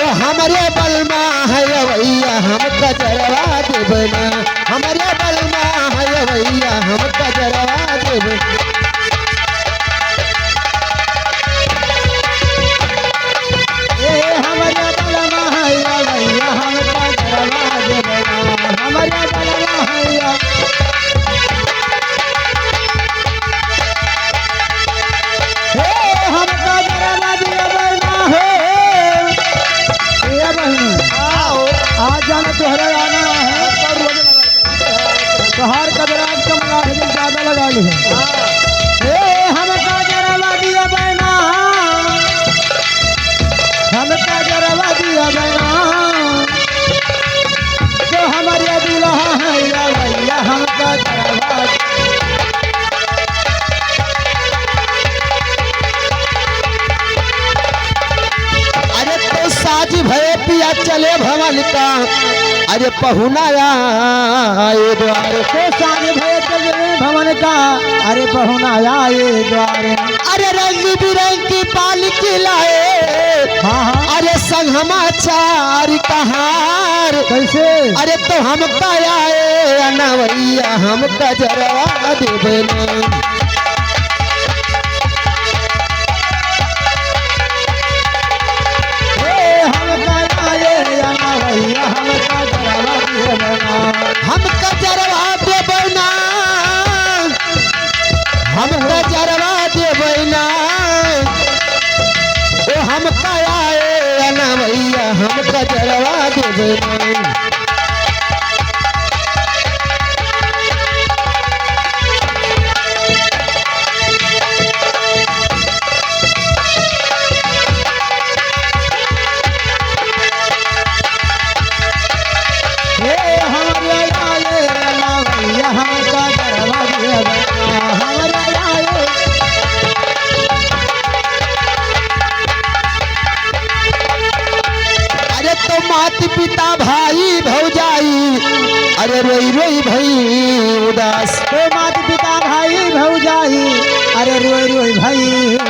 ओ हमारे बलमा है भैया हम कजरवा देबना हमारे बलमा है भैया हम कजरवा देबना हमारे बलमा हैया भैया हम कजरवा देबना हमारे बलमा हैया हम कजरवा देबना हो ये बहन आज जाना तोहरा आना है बाहर कदराज कम है ज्यादा लगा ली है हम कजरवा दिया बहना हम कजरवा दिया बहना जो हमारे दुल्हा है या भैया हम कजरवा अरे तो साज भय पिया चले भवन का अरे पहुनाया ये द्वार तो सारे भय चले भवन का अरे पहुनाया ये द्वार अरे रंग बिरंग की पालकी लाए हाँ हाँ अरे संग समाचार कहार कैसे अरे तो हम आए अनवैया हम कजरवा देबना हम कजरवा देबना हम कजरवा देबना ओ हम आए अनवैया हम कजरवा देबना माता पिता भाई भौजाई अरे रोई रोई भई उदास तो माता पिता भाई भौजाई अरे रोई रोई भाई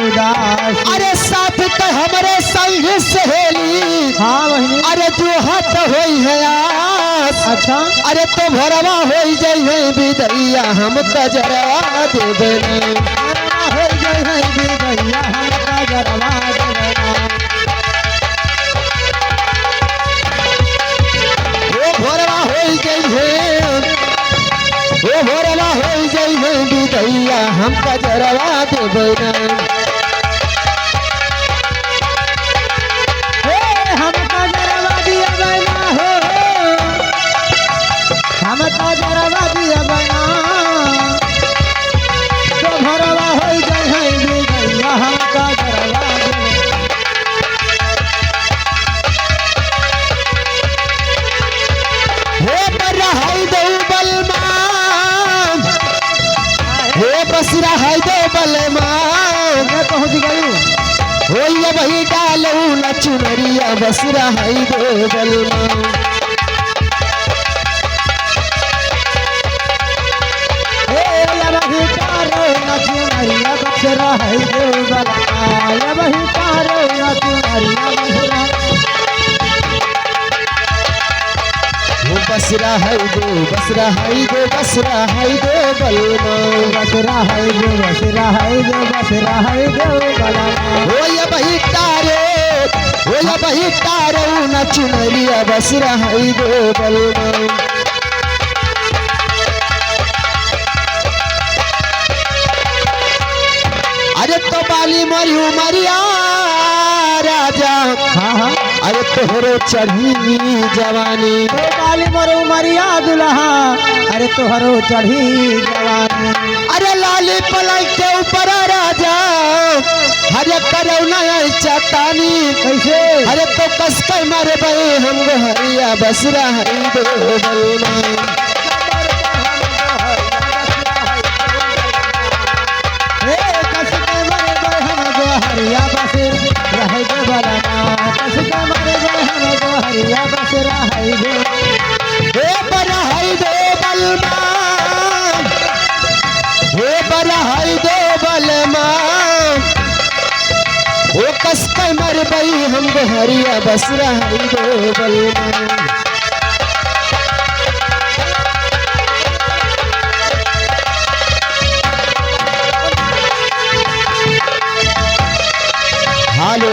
उदास अरे साथ तो हमारे संग सहेली हाँ बहनी अरे जो हाथ होई है आस अच्छा अरे तो भरवा होई जाई है बिदैया हम कजरवा देबना हो गई है बिदैया हम कजरवा देबना भोरवा होई गई है ओ भोरवा होई गई है बिदैया हम कजरवा देबना हम कजरवा दिया बना हो हम कजरवा दिया बना तो भरवा हो गई है बिदैया हम कजरवा बसरा है दो बलमा मैं पहुंच गई हो ये वही डालू न चुनरिया बसरा है दो बलमा बसरा है दो बलमा वही कारो न चुनरिया बसरा है दो बसरा है दो बसरा है दो बलमा बसरा है दो बसरा है दो बसरा है दो बलमा हो ये वही तारो न चुनरिया बसरा है दो बलमा अरे तो बाली मरी उमरिया राजा हाँ हाँ अरे तोहरो चढ़ी जवानी तो बाली मरो मरिया दुल्हा अरे तोहरो चढ़ी जवानी अरे लाली पलंग के ऊपर राजा हरे करौना चतानी कैसे अरे तो कस कर मारे बे हम हरिया बसरा है दो बलमा हरिया बसर रह गो बलमा कस के मारे गो हम गो हरिया बसर है गो हे बरा है दो बलमा हे बरा है दो बलमा ओ कस के मरबई हम गोहरिया बस रही गो बलमा हेलो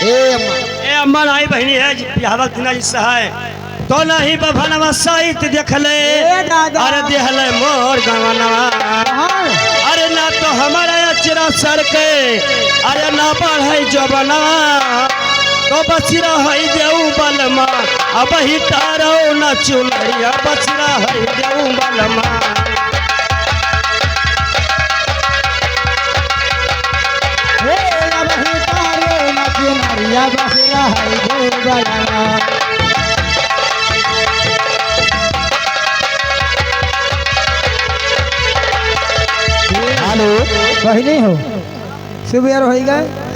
ए अम्मा आई बहनी है बिहावल दिना जी सहाय तो नहीं बभनवा साहित देखले दादा। अरे देहले मोर गवनवा अरे ना तो हमारा अचरा सर के अरे ना बढ़े जबनवा तो बचरा है देऊ बलमा अब ही तारो ना चुनरिया बचरा है देऊ बलमा हरिया बसरा है गो बलमा हेलो बहिनी हो शुभ यार हो गए